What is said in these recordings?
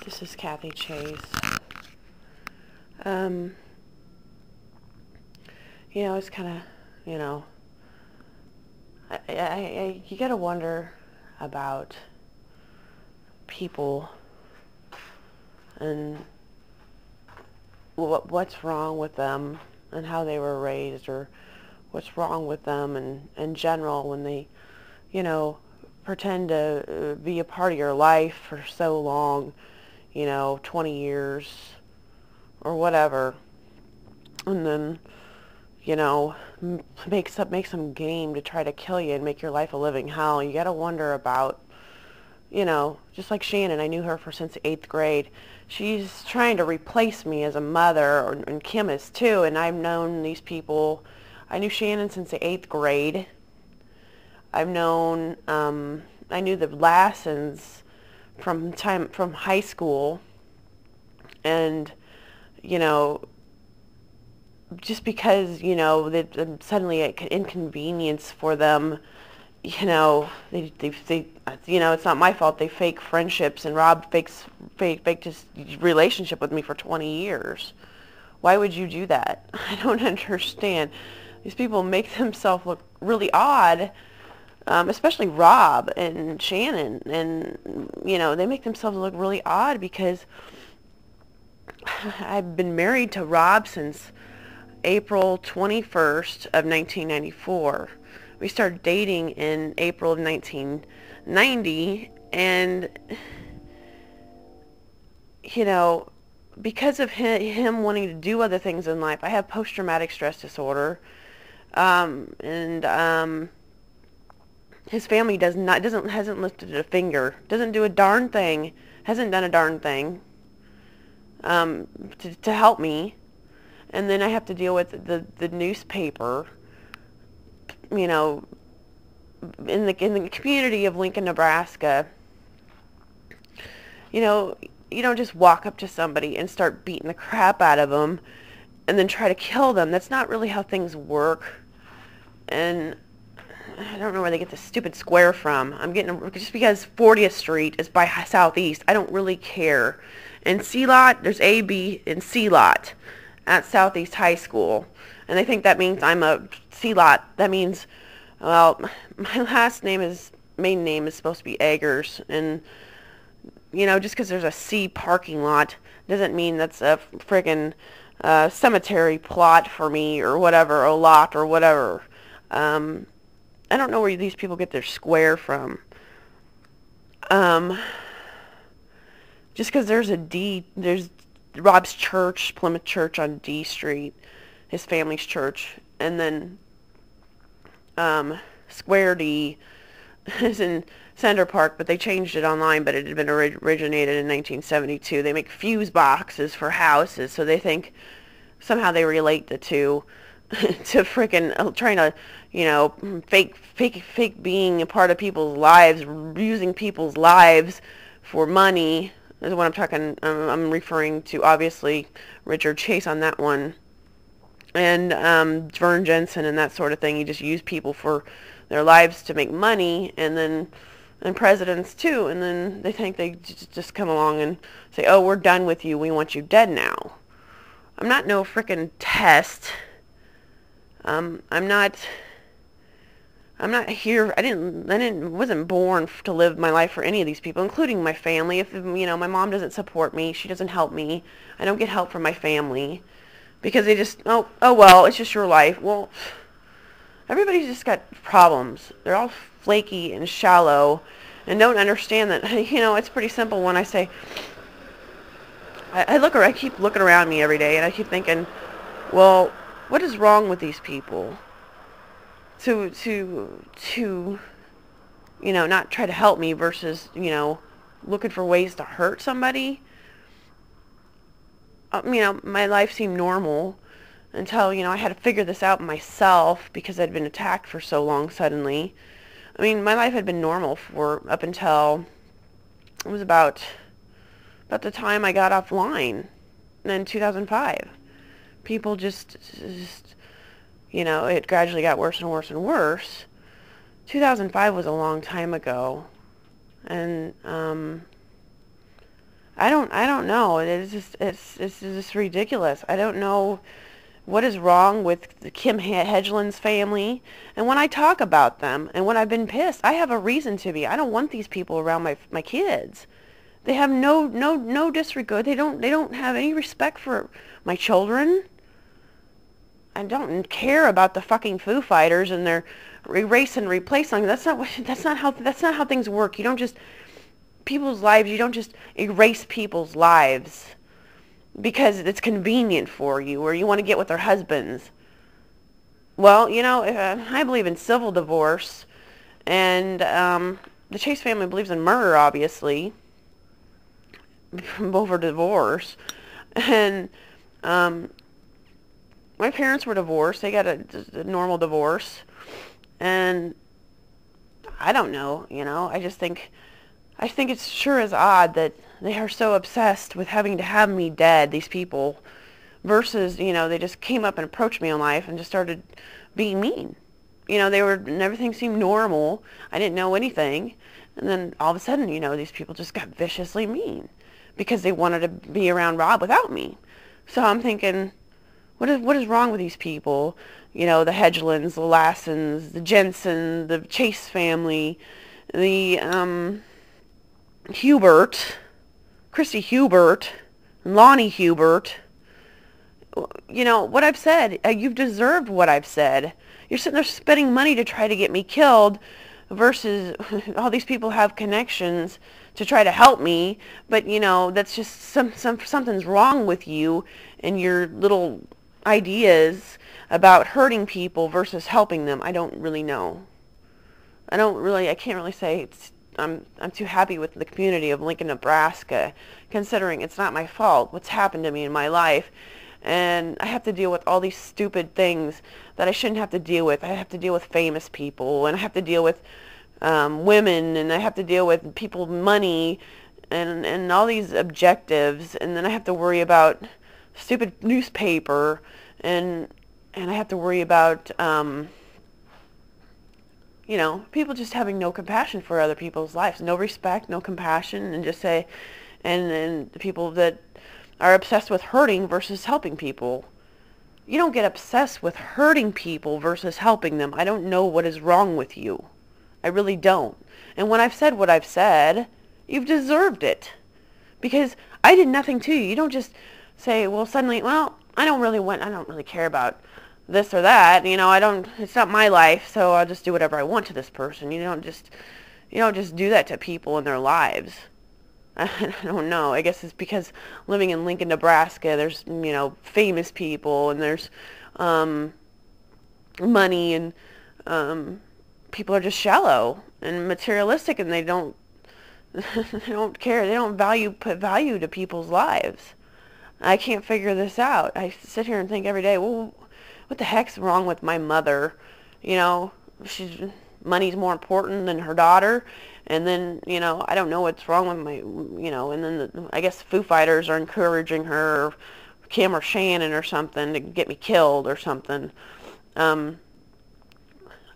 This is Kathy Chase. It's kind of, you gotta wonder about people and what's wrong with them and how they were raised, or what's wrong with them in general when they, pretend to be a part of your life for so long, 20 years or whatever, and then, make some game to try to kill you and make your life a living hell. You got to wonder about, just like Shannon. I knew her since 8th grade. She's trying to replace me as a mother, and Kim is too, and I've known these people. I knew Shannon since the 8th grade. I knew the Lassens from high school, and, just because, that suddenly an inconvenience for them, they it's not my fault they fake friendships, and Rob faked his relationship with me for 20 years. Why would you do that? I don't understand. These people make themselves look really odd, especially Rob and Shannon, and, they make themselves look really odd because I've been married to Rob since April 21st of 1994. We started dating in April of 1990, and, because of him wanting to do other things in life, I have post-traumatic stress disorder, and his family hasn't lifted a finger, doesn't do a darn thing, hasn't done a darn thing, to help me. And then I have to deal with the newspaper, in the community of Lincoln, Nebraska. You don't just walk up to somebody and start beating the crap out of them and then try to kill them. That's not really how things work. And I don't know where they get this stupid square from. Just because 40th Street is by Southeast, I don't really care. In C-Lot, there's A, B, and C-Lot at Southeast High School, and they think that means I'm a C-Lot. That means, well, my main name is supposed to be Eggers, and, just because there's a C parking lot doesn't mean that's a friggin' cemetery plot for me, or whatever, a lot, or whatever. I don't know where these people get their square from. Just because there's there's Rob's church, Plymouth Church on D Street, his family's church, and then Square D is in Center Park, but they changed it online, but it had been originated in 1972. They make fuse boxes for houses, so they think somehow they relate the two to frickin' trying to, fake being a part of people's lives, using people's lives for money. Is what I'm talking. I'm referring to, obviously, Richard Chase on that one, and Vern Jensen and that sort of thing. You just use people for their lives to make money, and presidents too. And then they think they just come along and say, "Oh, we're done with you. We want you dead now." I'm not no frickin' test. I'm not here. Wasn't born to live my life for any of these people, including my family. If, my mom doesn't support me, she doesn't help me, I don't get help from my family, because they just, oh well, it's just your life. Well, everybody's just got problems. They're all flaky and shallow, and don't understand that, it's pretty simple when I say, I keep looking around me every day, and I keep thinking, well, what is wrong with these people? To not try to help me versus, looking for ways to hurt somebody. My life seemed normal until, I had to figure this out myself because I'd been attacked for so long suddenly. My life had been normal for up until it was about the time I got offline in 2005. People just it gradually got worse and worse and worse. 2005 was a long time ago, and I don't know. It's just ridiculous. I don't know what is wrong with the Kim Hedgeland's family. And when I talk about them and when I've been pissed, I have a reason to be. I don't want these people around my kids. They have no disregard. They don't have any respect for my children. I don't care about the fucking Foo Fighters and their erase and replace song. That's not how things work. You don't just people's lives. You don't just erase people's lives because it's convenient for you or you want to get with their husbands. Well, I believe in civil divorce, and the Chase family believes in murder, obviously, over divorce. And my parents were divorced. They got a normal divorce. And I don't know, I think it's sure is odd that they are so obsessed with having to have me dead, these people, versus, they just came up and approached me in life and just started being mean. And everything seemed normal. I didn't know anything. And then all of a sudden, these people just got viciously mean because they wanted to be around Rob without me. So I'm thinking, what is wrong with these people? The Hedgelands, the Lassens, the Jensen, the Chase family, the Hubert, Christy Hubert, Lonnie Hubert. What I've said, you've deserved what I've said. You're sitting there spending money to try to get me killed versus all these people have connections to try to help me, but that's just something's wrong with you and your little ideas about hurting people versus helping them. I don't really know. I can't really say I'm too happy with the community of Lincoln, Nebraska, considering it's not my fault what's happened to me in my life. And I have to deal with all these stupid things that I shouldn't have to deal with. I have to deal with famous people, and I have to deal with women, and I have to deal with people, money, and all these objectives. And then I have to worry about stupid newspaper, and I have to worry about people just having no compassion for other people's lives, no respect, no compassion, and just say, and the people that are obsessed with hurting versus helping people. You don't get obsessed with hurting people versus helping them. I don't know what is wrong with you. I really don't. And when I've said what I've said, you've deserved it. Because I did nothing to you. You don't just say, well, suddenly, well, I don't really care about this or that. It's not my life, so I'll just do whatever I want to this person. You don't just do that to people in their lives. I don't know. I guess it's because living in Lincoln, Nebraska, there's, famous people, and there's money, and people are just shallow and materialistic, and they don't they don't care. They don't put value to people's lives. I can't figure this out. I sit here and think every day, well, what the heck's wrong with my mother? Money's more important than her daughter. And then, I don't know what's wrong with and then I guess Foo Fighters are encouraging her, or Kim or Shannon or something, to get me killed or something. I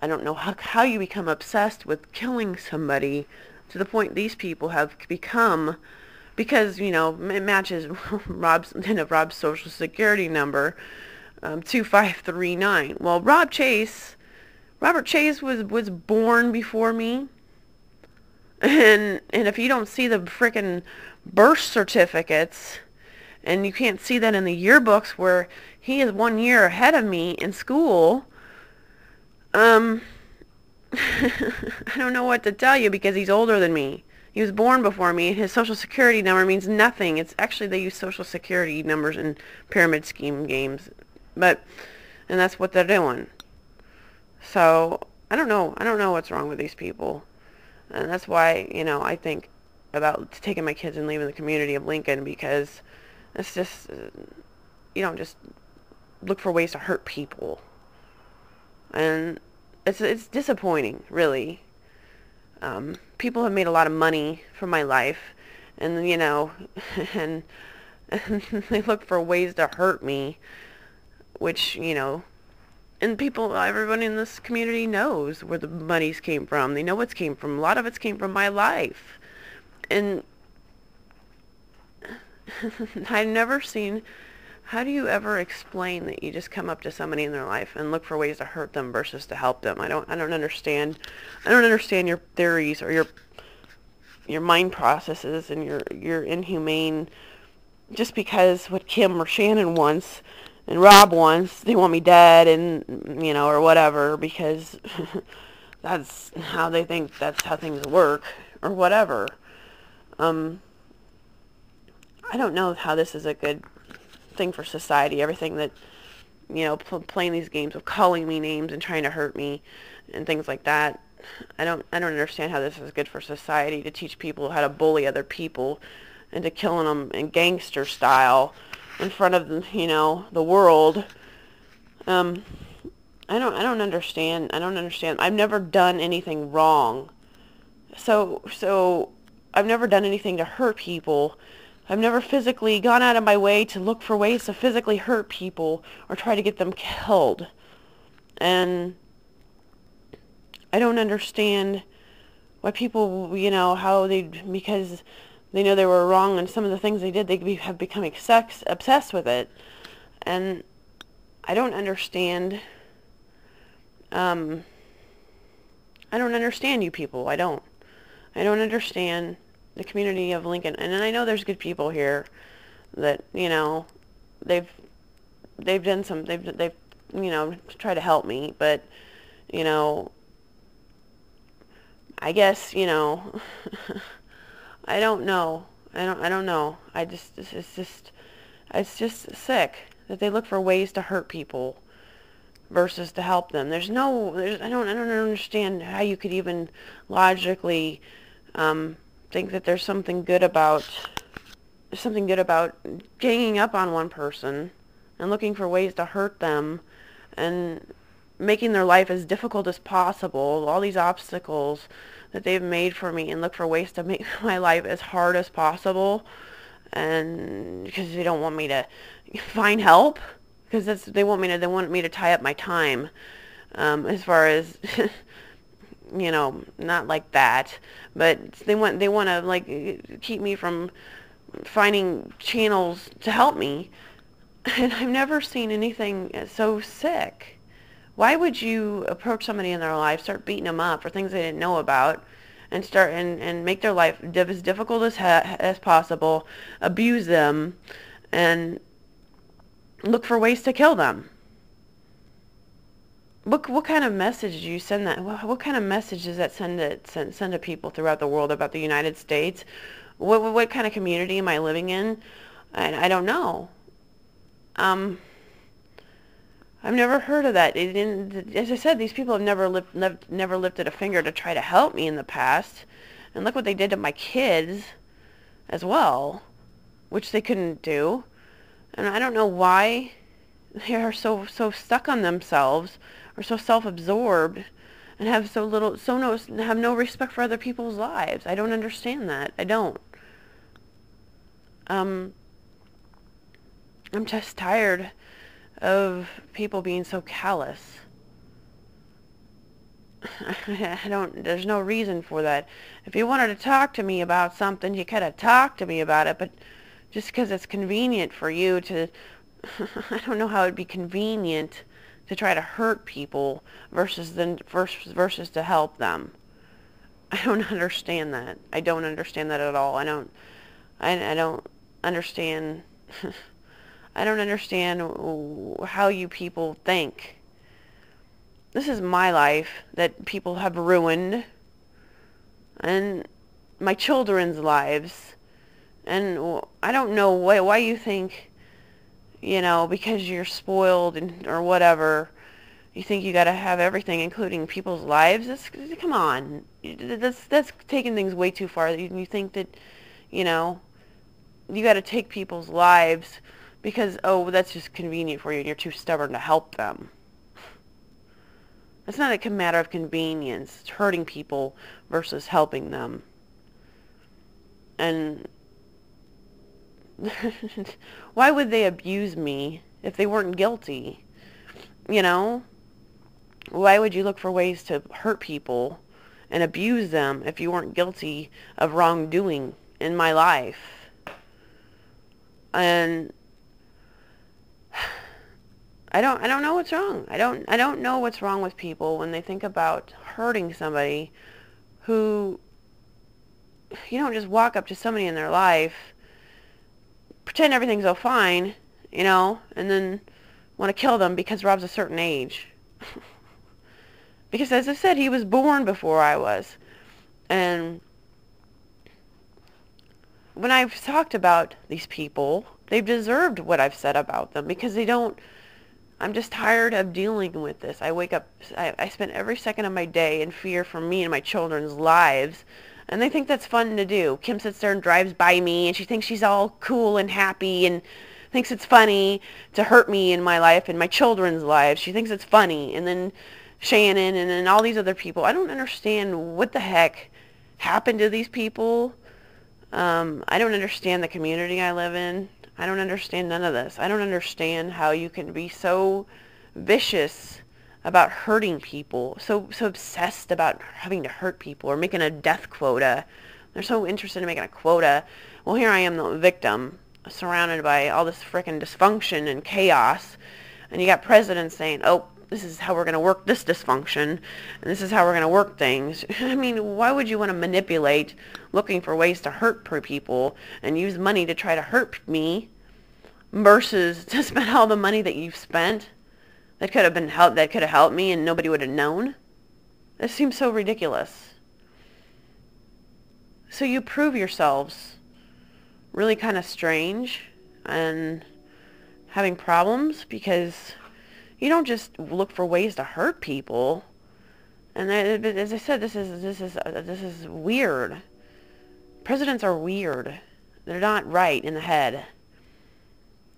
don't know how you become obsessed with killing somebody to the point these people have become, because, it matches Rob's social security number, 2539. Well, Robert Chase was born before me. And if you don't see the frickin' birth certificates, and you can't see that in the yearbooks where he is 1 year ahead of me in school, I don't know what to tell you, because he's older than me. He was born before me, and his social security number means nothing. It's actually, they use social security numbers in pyramid scheme games, and that's what they're doing. So I don't know what's wrong with these people. And that's why, I think about taking my kids and leaving the community of Lincoln, because it's just, you don't just look for ways to hurt people. And it's disappointing, really. People have made a lot of money from my life, and, and they look for ways to hurt me, which, and everybody in this community knows where the monies came from. They know what's came from. A lot of it's came from my life. And I've never seen, how do you ever explain that you just come up to somebody in their life and look for ways to hurt them versus to help them? I don't understand. I don't understand your theories or your mind processes and your inhumane, just because what Kim or Shannon wants and Rob wants, they want me dead and, or whatever, because that's how they think, that's how things work or whatever. I don't know how this is a good thing for society. Everything that, playing these games of calling me names and trying to hurt me and things like that. I don't understand how this is good for society, to teach people how to bully other people and to killing them in gangster style in front of the world. I don't understand. I don't understand. I've never done anything wrong. So I've never done anything to hurt people. I've never physically gone out of my way to look for ways to physically hurt people or try to get them killed. And I don't understand why people, how because they know they were wrong and some of the things they did, they have become obsessed with it. And I don't understand, I don't understand you people. I don't understand the community of Lincoln. And I know there's good people here that, they've done some, they've tried to help me, but, I guess, I don't know. I don't know. It's just sick that they look for ways to hurt people versus to help them. I don't understand how you could even logically think that there's something good about ganging up on one person and looking for ways to hurt them and making their life as difficult as possible, all these obstacles that they've made for me, and look for ways to make my life as hard as possible, and because they don't want me to find help, because they want me to tie up my time, as far as not like that, but they want to like keep me from finding channels to help me. And I've never seen anything so sick. Why would you approach somebody in their life, start beating them up for things they didn't know about, and start and make their life as difficult as possible, abuse them, and look for ways to kill them? What kind of message do you send that? What kind of message does that send to people throughout the world about the United States? What kind of community am I living in? I don't know. I've never heard of that. As I said, these people have never lifted a finger to try to help me in the past. And look what they did to my kids as well, which they couldn't do. And I don't know why they are so stuck on themselves, or so self-absorbed, and have have no respect for other people's lives. I don't understand that. I don't. I'm just tired of people being so callous. There's no reason for that. If you wanted to talk to me about something, you could have talked to me about it, but just because it's convenient for you to, I don't know how it'd be convenient to try to hurt people versus to help them. I don't understand that. I don't understand that at all. I don't understand. I don't understand how you people think. This is my life that people have ruined, and my children's lives, and I don't know why you think, because you're spoiled or whatever, you think you got to have everything, including people's lives. Come on, that's taking things way too far. You think that, you got to take people's lives because, that's just convenient for you and you're too stubborn to help them. It's not a matter of convenience. It's hurting people versus helping them. And why would they abuse me if they weren't guilty? Why would you look for ways to hurt people and abuse them if you weren't guilty of wrongdoing in my life? And I don't know what's wrong. I don't know what's wrong with people when they think about hurting somebody who, you don't just walk up to somebody in their life, pretend everything's all fine, and then want to kill them because Rob's a certain age. Because as I said, he was born before I was. And when I've talked about these people, they've deserved what I've said about them, because they don't. I'm just tired of dealing with this. I wake up, I spend every second of my day in fear for me and my children's lives, and they think that's fun to do. Kim sits there and drives by me, and she thinks she's all cool and happy, and thinks it's funny to hurt me in my life and my children's lives. She thinks it's funny. And then Shannon and then all these other people. I don't understand what the heck happened to these people. I don't understand the community I live in. I don't understand none of this. I don't understand how you can be so vicious about hurting people, so obsessed about having to hurt people or making a death quota. They're so interested in making a quota. Well, here I am, the victim, surrounded by all this frickin' dysfunction and chaos, and you got presidents saying, oh, this is how we're going to work this dysfunction, and this is how we're going to work things. I mean, why would you want to manipulate, looking for ways to hurt people and use money to try to hurt me, versus to spend all the money that you've spent that could have helped me and nobody would have known? This seems so ridiculous. So you prove yourselves really kind of strange and having problems because you don't just look for ways to hurt people. And as I said, this is weird. Presidents are weird. They're not right in the head.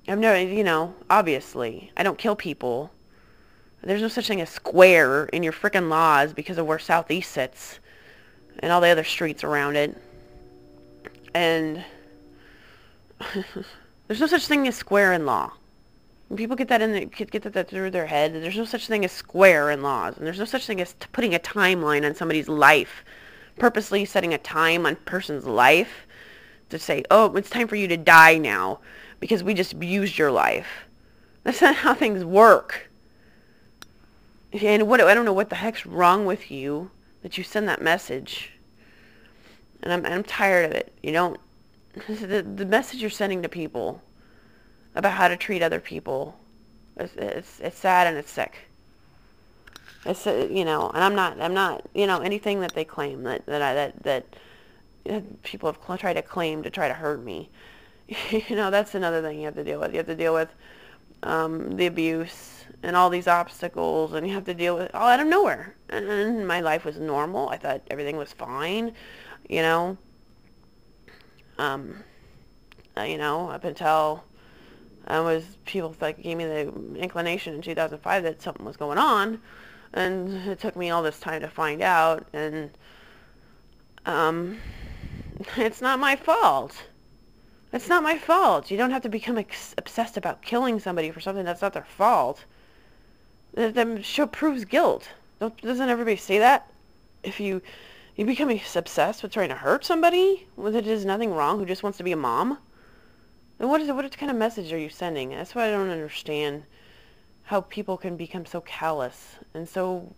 I've never, obviously, I don't kill people. There's no such thing as square in your frickin' laws because of where Southeast sits and all the other streets around it. And there's no such thing as square in law. When people get that through their head, there's no such thing as square in laws, and there's no such thing as putting a timeline on somebody's life, purposely setting a time on a person's life to say, oh, it's time for you to die now because we just abused your life. That's not how things work. And I don't know what the heck's wrong with you that you send that message. And I'm tired of it. The message you're sending to people about how to treat other people, it's sad and it's sick. It's and I'm not anything that they claim that people have tried to claim to try to hurt me. That's another thing you have to deal with. You have to deal with the abuse and all these obstacles, and you have to deal with all out of nowhere. And my life was normal. I thought everything was fine, up until people gave me the inclination in 2005 that something was going on, and it took me all this time to find out, and it's not my fault. It's not my fault. You don't have to become obsessed about killing somebody for something that's not their fault. That proves guilt. Doesn't everybody say that? If you become obsessed with trying to hurt somebody when there's nothing wrong, who just wants to be a mom, then what kind of message are you sending? That's why I don't understand how people can become so callous and so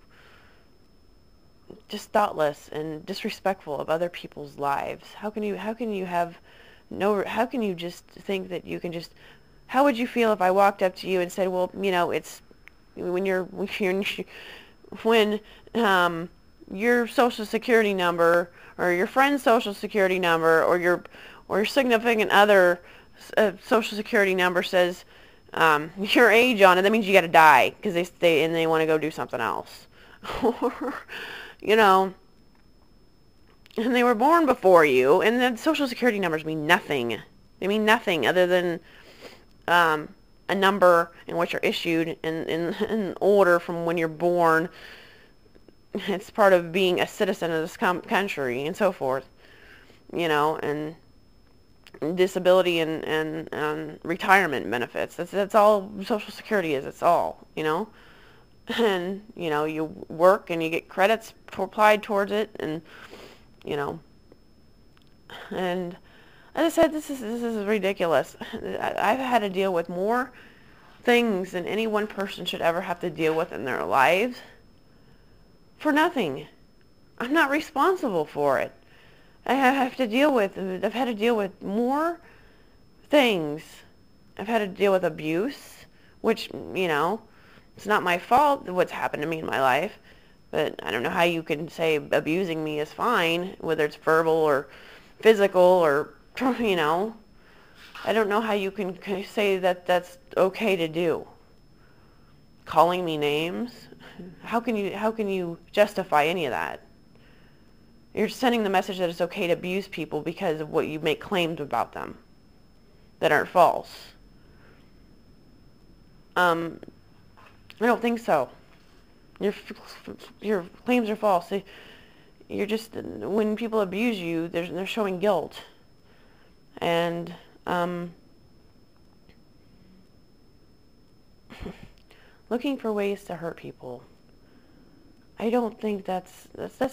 just thoughtless and disrespectful of other people's lives. How can you just think that you can just? How would you feel if I walked up to you and said, well, it's when your social security number or your friend's social security number or your significant other social security number says your age on it, that means you got to die because they want to go do something else. Or and they were born before you, and the social security numbers mean nothing. They mean nothing other than a number in which you're issued in order from when you're born. It's part of being a citizen of this country and so forth, and disability and retirement benefits. That's all Social Security is. It's all, and, you work and you get credits applied towards it, and, and As I said, this is ridiculous. I've had to deal with more things than any one person should ever have to deal with in their lives for nothing. I'm not responsible for it. I've had to deal with more things. I've had to deal with abuse, which, it's not my fault what's happened to me in my life. But I don't know how you can say abusing me is fine, whether it's verbal or physical or, I don't know how you can say that that's okay to do. Calling me names? How can you justify any of that? You're sending the message that it's okay to abuse people because of what you make claims about them that aren't false. I don't think so. Your claims are false. You're just, when people abuse you, they're showing guilt. And looking for ways to hurt people. I don't think that's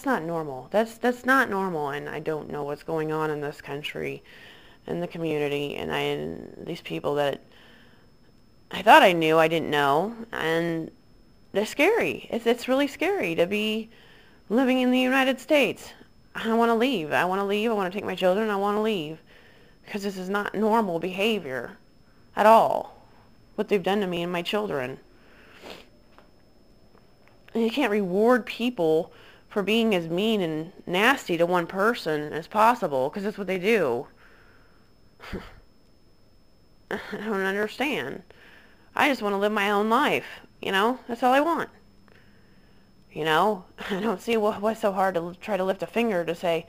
not normal. That's not normal, and I don't know what's going on in this country, in the community, and these people that I thought I knew, I didn't know, and they're scary. It's really scary to be living in the United States. I want to leave. I want to take my children. I want to leave because this is not normal behavior at all. What they've done to me and my children. And you can't reward people for being as mean and nasty to one person as possible, because that's what they do. I don't understand. I just want to live my own life, That's all I want. I don't see what's so hard to try to lift a finger to say,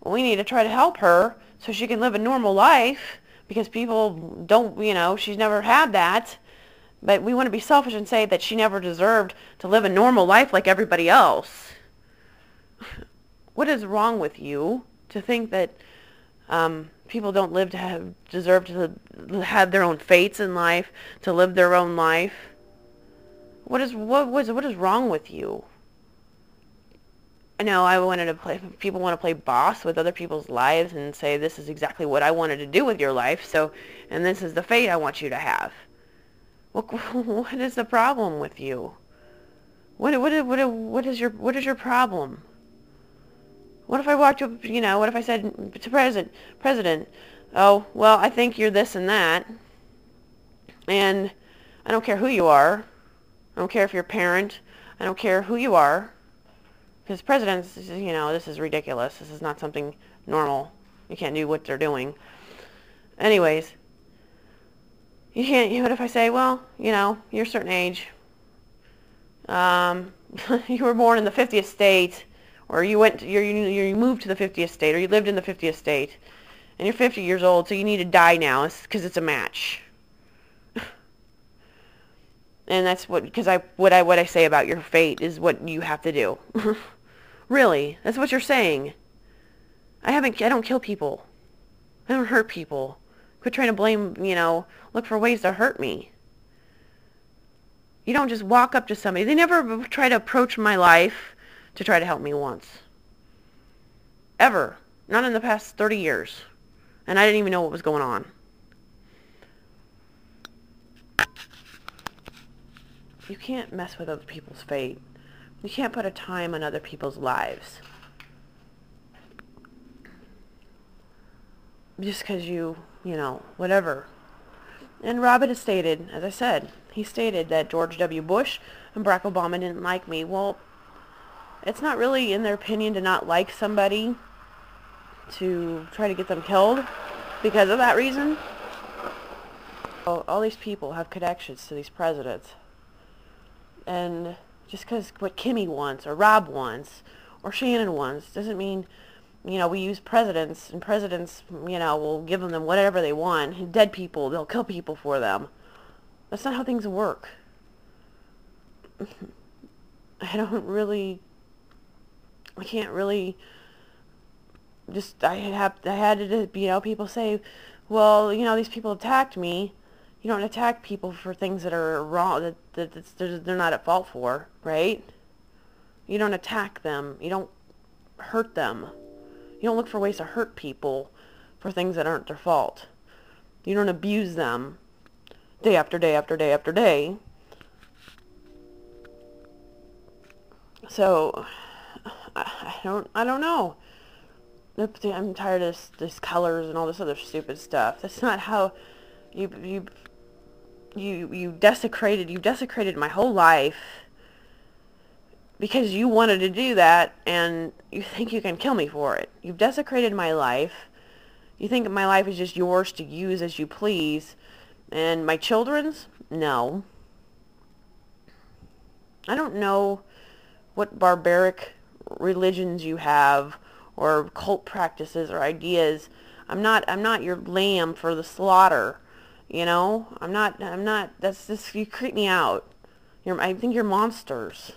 well, we need to try to help her so she can live a normal life, because people don't, she's never had that. But we want to be selfish and say that she never deserved to live a normal life like everybody else. What is wrong with you to think that people don't deserve to have their own fates in life, to live their own life? What is wrong with you? I know people want to play boss with other people's lives and say, this is exactly what I wanted to do with your life, and this is the fate I want you to have. What is the problem with you? What is your problem? What if I walked up, what if I said to President, oh, well, I think you're this and that, and I don't care who you are. I don't care if you're a parent. I don't care who you are. Because presidents, this is ridiculous. This is not something normal. You can't do what they're doing. Anyways, you can't, what if I say, well, you're a certain age. You were born in the 50th state, or you moved to the 50th state, or you lived in the 50th state, and you're 50 years old, so you need to die now because it's a match. And that's what I say about your fate is what you have to do. Really, that's what you're saying. I don't kill people. I don't hurt people. Quit trying to blame, look for ways to hurt me. You don't just walk up to somebody. They never try to approach my life to try to help me once. Ever. Not in the past 30 years. And I didn't even know what was going on. You can't mess with other people's fate. You can't put a time on other people's lives. Just because whatever. And Robin has stated, as I said, he stated that George W. Bush and Barack Obama didn't like me. Well, it's not really in their opinion to not like somebody to try to get them killed because of that reason. All these people have connections to these presidents. And just because what Kimmy wants or Rob wants or Shannon wants doesn't mean, we use presidents, and presidents, will give them whatever they want. Dead people, they'll kill people for them. That's not how things work. I can't really, I had to, people say, well, these people attacked me. You don't attack people for things that are wrong, that they're not at fault for, right? You don't attack them. You don't hurt them. You don't look for ways to hurt people for things that aren't their fault. You don't abuse them day after day after day after day. So I don't know. I'm tired of this colors and all this other stupid stuff. That's not how you desecrated my whole life because you wanted to do that, and you think you can kill me for it. You've desecrated my life. You think my life is just yours to use as you please, and my children's? No. I don't know what barbaric religions you have or cult practices or ideas. I'm not your lamb for the slaughter. You know? I'm not, that's just, you creep me out. I think you're monsters.